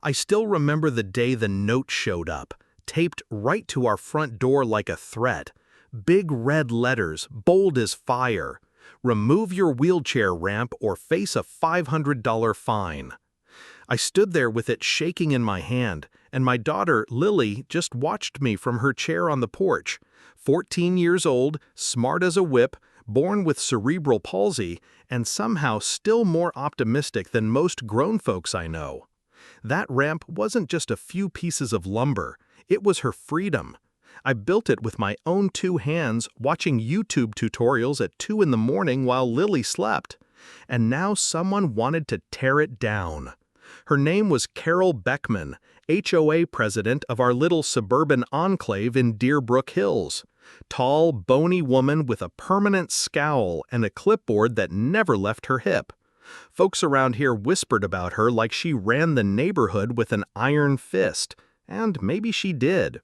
I still remember the day the note showed up, taped right to our front door like a threat. Big red letters, bold as fire. Remove your wheelchair ramp or face a $500 fine. I stood there with it shaking in my hand, and my daughter, Lily, just watched me from her chair on the porch. 14 years old, smart as a whip, born with cerebral palsy, and somehow still more optimistic than most grown folks I know. That ramp wasn't just a few pieces of lumber, it was her freedom. I built it with my own 2 hands, watching YouTube tutorials at 2 in the morning while Lily slept. And now someone wanted to tear it down. Her name was Carol Beckman, HOA president of our little suburban enclave in Deerbrook Hills. Tall, bony woman with a permanent scowl and a clipboard that never left her hip. Folks around here whispered about her like she ran the neighborhood with an iron fist. And maybe she did.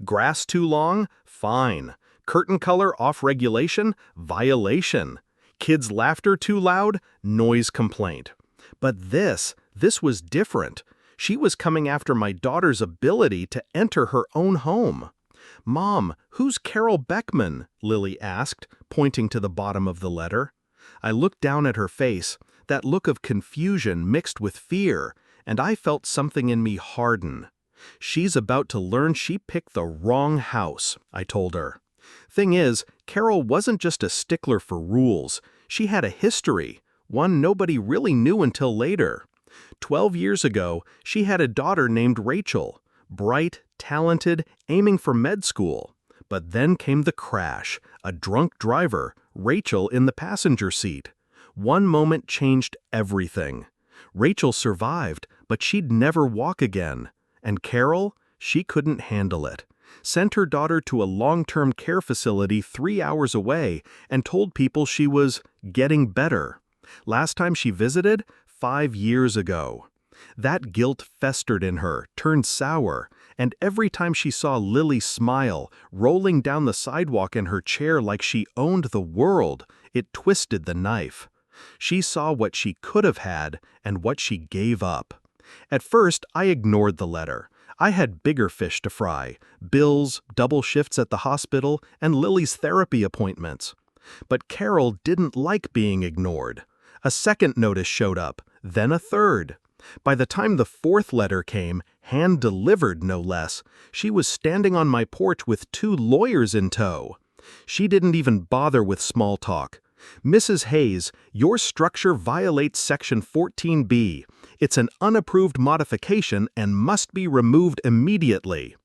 Grass too long? Fine. Curtain color off regulation? Violation. Kids' laughter too loud? Noise complaint. But this was different. She was coming after my daughter's ability to enter her own home. "Mom, who's Carol Beckman?" Lily asked, pointing to the bottom of the letter. I looked down at her face, that look of confusion mixed with fear, and I felt something in me harden. "She's about to learn she picked the wrong house," I told her. Thing is, Carol wasn't just a stickler for rules. She had a history, one nobody really knew until later. 12 years ago, she had a daughter named Rachel, bright, talented, aiming for med school. But then came the crash, a drunk driver, Rachel in the passenger seat. One moment changed everything. Rachel survived, but she'd never walk again. And Carol, she couldn't handle it. Sent her daughter to a long-term care facility 3 hours away and told people she was getting better. Last time she visited, 5 years ago. That guilt festered in her, turned sour, and every time she saw Lily smile, rolling down the sidewalk in her chair like she owned the world, it twisted the knife. She saw what she could have had and what she gave up. At first, I ignored the letter. I had bigger fish to fry, bills, double shifts at the hospital, and Lily's therapy appointments. But Carol didn't like being ignored. A second notice showed up, then a third. By the time the 4th letter came, hand-delivered no less, she was standing on my porch with 2 lawyers in tow. She didn't even bother with small talk. "Mrs. Hayes, your structure violates Section 14B. It's an unapproved modification and must be removed immediately."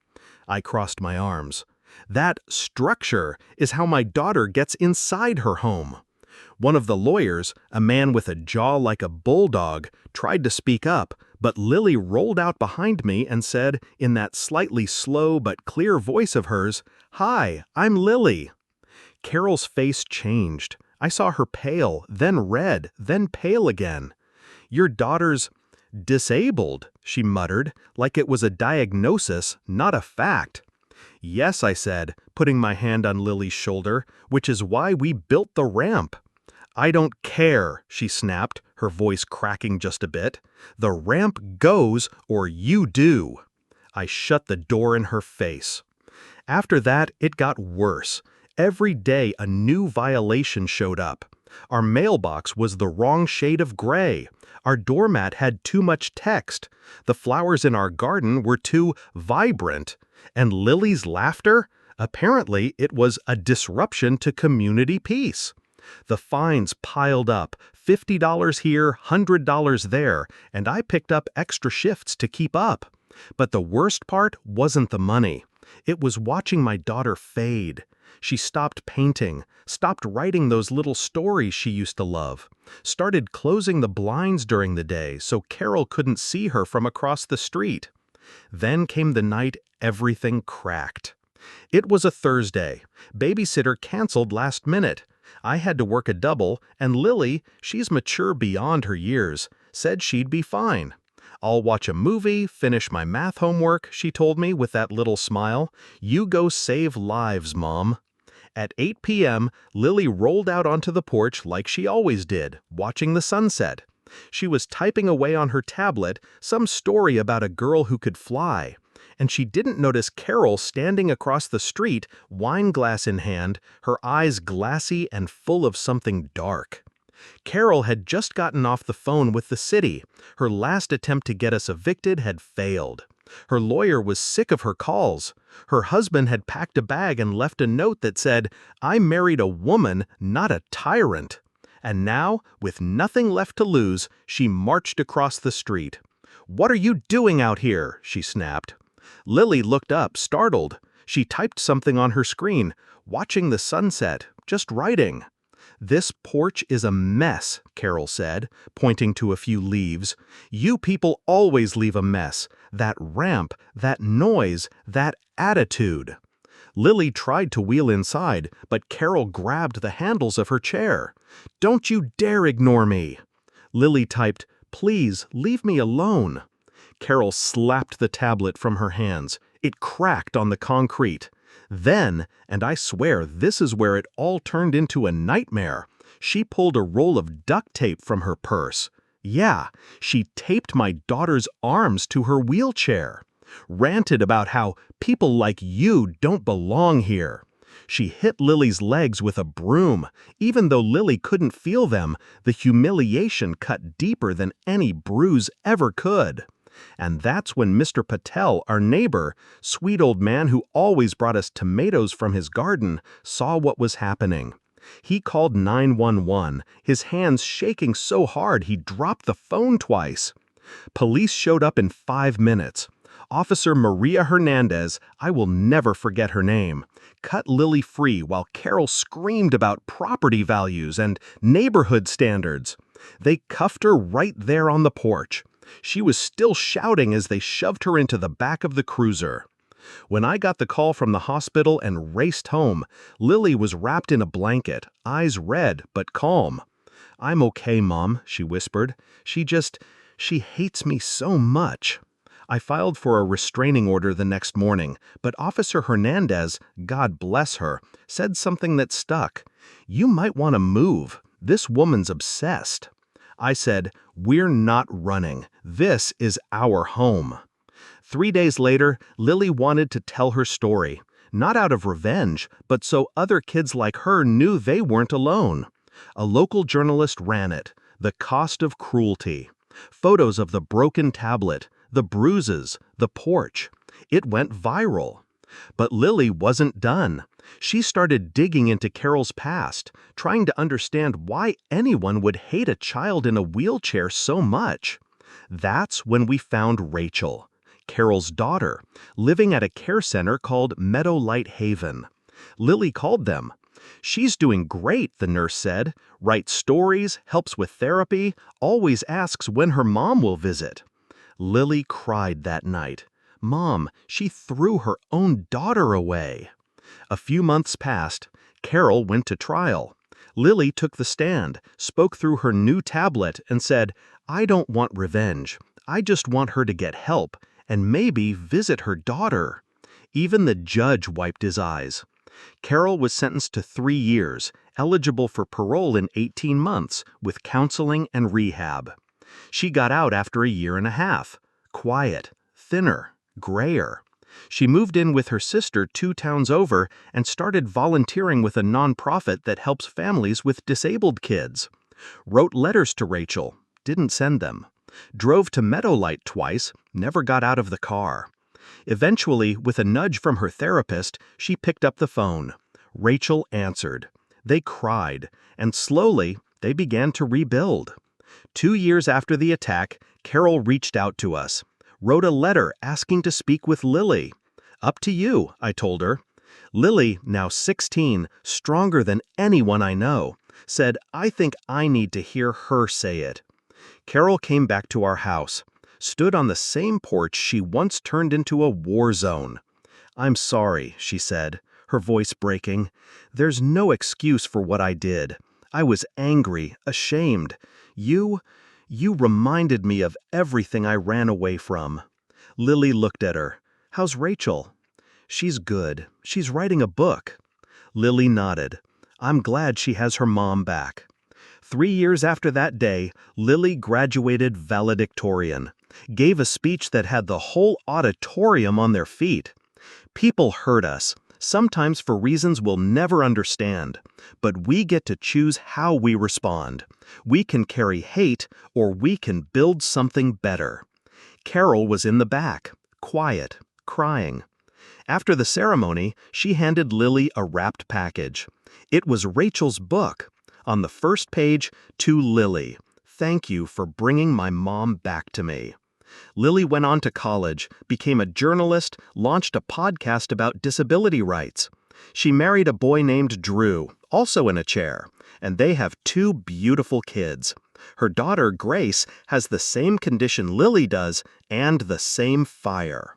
I crossed my arms. That structure is how my daughter gets inside her home. One of the lawyers, a man with a jaw like a bulldog, tried to speak up, but Lily rolled out behind me and said, in that slightly slow but clear voice of hers, "Hi, I'm Lily." Carol's face changed. I saw her pale, then red, then pale again. "Your daughter's disabled," she muttered, like it was a diagnosis, not a fact. "Yes," I said, putting my hand on Lily's shoulder, "which is why we built the ramp." "I don't care," she snapped, her voice cracking just a bit. "The ramp goes, or you do." I shut the door in her face. After that, it got worse. Every day a new violation showed up. Our mailbox was the wrong shade of gray. Our doormat had too much text. The flowers in our garden were too vibrant. And Lily's laughter? Apparently, it was a disruption to community peace. The fines piled up, $50 here, $100 there, and I picked up extra shifts to keep up. But the worst part wasn't the money. It was watching my daughter fade. She stopped painting, stopped writing those little stories she used to love, started closing the blinds during the day so Carol couldn't see her from across the street. Then came the night everything cracked. It was a Thursday. Babysitter canceled last minute. I had to work a double, and Lily, she's mature beyond her years, said she'd be fine. "I'll watch a movie, finish my math homework," she told me with that little smile. "You go save lives, Mom." At 8 p.m., Lily rolled out onto the porch like she always did, watching the sunset. She was typing away on her tablet some story about a girl who could fly, and she didn't notice Carol standing across the street, wine glass in hand, her eyes glassy and full of something dark. Carol had just gotten off the phone with the city. Her last attempt to get us evicted had failed. Her lawyer was sick of her calls. Her husband had packed a bag and left a note that said, "I married a woman, not a tyrant." And now, with nothing left to lose, she marched across the street. "What are you doing out here?" she snapped. Lily looked up, startled. She typed something on her screen, watching the sunset, just writing. "This porch is a mess," Carol said, pointing to a few leaves. "You people always leave a mess. That ramp, that noise, that attitude." Lily tried to wheel inside, but Carol grabbed the handles of her chair. "Don't you dare ignore me." Lily typed, "Please, leave me alone." Carol slapped the tablet from her hands. It cracked on the concrete. Then, and I swear this is where it all turned into a nightmare, she pulled a roll of duct tape from her purse. Yeah, she taped my daughter's arms to her wheelchair. Ranted about how people like you don't belong here. She hit Lily's legs with a broom. Even though Lily couldn't feel them, the humiliation cut deeper than any bruise ever could. And that's when Mr. Patel, our neighbor, sweet old man who always brought us tomatoes from his garden, saw what was happening. He called 911, his hands shaking so hard he dropped the phone twice. Police showed up in 5 minutes. Officer Maria Hernandez, I will never forget her name, cut Lily free while Carol screamed about property values and neighborhood standards. They cuffed her right there on the porch. She was still shouting as they shoved her into the back of the cruiser. When I got the call from the hospital and raced home, Lily was wrapped in a blanket, eyes red but calm. "I'm okay, Mom," she whispered. She hates me so much." I filed for a restraining order the next morning, but Officer Hernandez, God bless her, said something that stuck. "You might want to move. This woman's obsessed." I said, "We're not running. This is our home." 3 days later, Lily wanted to tell her story, not out of revenge, but so other kids like her knew they weren't alone. A local journalist ran it, The Cost of Cruelty. Photos of the broken tablet, the bruises, the porch. It went viral. But Lily wasn't done. She started digging into Carol's past, trying to understand why anyone would hate a child in a wheelchair so much. That's when we found Rachel, Carol's daughter, living at a care center called Meadowlight Haven. Lily called them. "She's doing great," the nurse said. "Writes stories, helps with therapy, always asks when her mom will visit." Lily cried that night. Mom, she threw her own daughter away. A few months passed. Carol went to trial. Lily took the stand, spoke through her new tablet, and said, "I don't want revenge. I just want her to get help, and maybe visit her daughter." Even the judge wiped his eyes. Carol was sentenced to 3 years, eligible for parole in 18 months, with counseling and rehab. She got out after a year and a half. Quiet, thinner, grayer. She moved in with her sister 2 towns over and started volunteering with a nonprofit that helps families with disabled kids. Wrote letters to Rachel, didn't send them. Drove to Meadowlight twice, never got out of the car. Eventually, with a nudge from her therapist, she picked up the phone. Rachel answered. They cried, and slowly, they began to rebuild. 2 years after the attack, Carol reached out to us. Wrote a letter asking to speak with Lily. "Up to you," I told her. Lily, now 16, stronger than anyone I know, said, "I think I need to hear her say it." Carol came back to our house, stood on the same porch she once turned into a war zone. "I'm sorry," she said, her voice breaking. "There's no excuse for what I did. I was angry, ashamed. You reminded me of everything I ran away from." Lily looked at her. "How's Rachel?" "She's good. She's writing a book." Lily nodded. "I'm glad she has her mom back." 3 years after that day, Lily graduated valedictorian, gave a speech that had the whole auditorium on their feet. People hurt us, sometimes for reasons we'll never understand, but we get to choose how we respond. We can carry hate, or we can build something better. Carol was in the back, quiet, crying. After the ceremony, she handed Lily a wrapped package. It was Rachel's book. On the first page, "To Lily, thank you for bringing my mom back to me." Lily went on to college, became a journalist, launched a podcast about disability rights. She married a boy named Drew, also in a chair, and they have 2 beautiful kids. Her daughter, Grace, has the same condition Lily does and the same fire.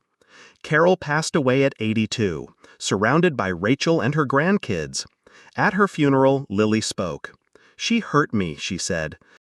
Carol passed away at 82, surrounded by Rachel and her grandkids. At her funeral, Lily spoke. "She hurt me," she said,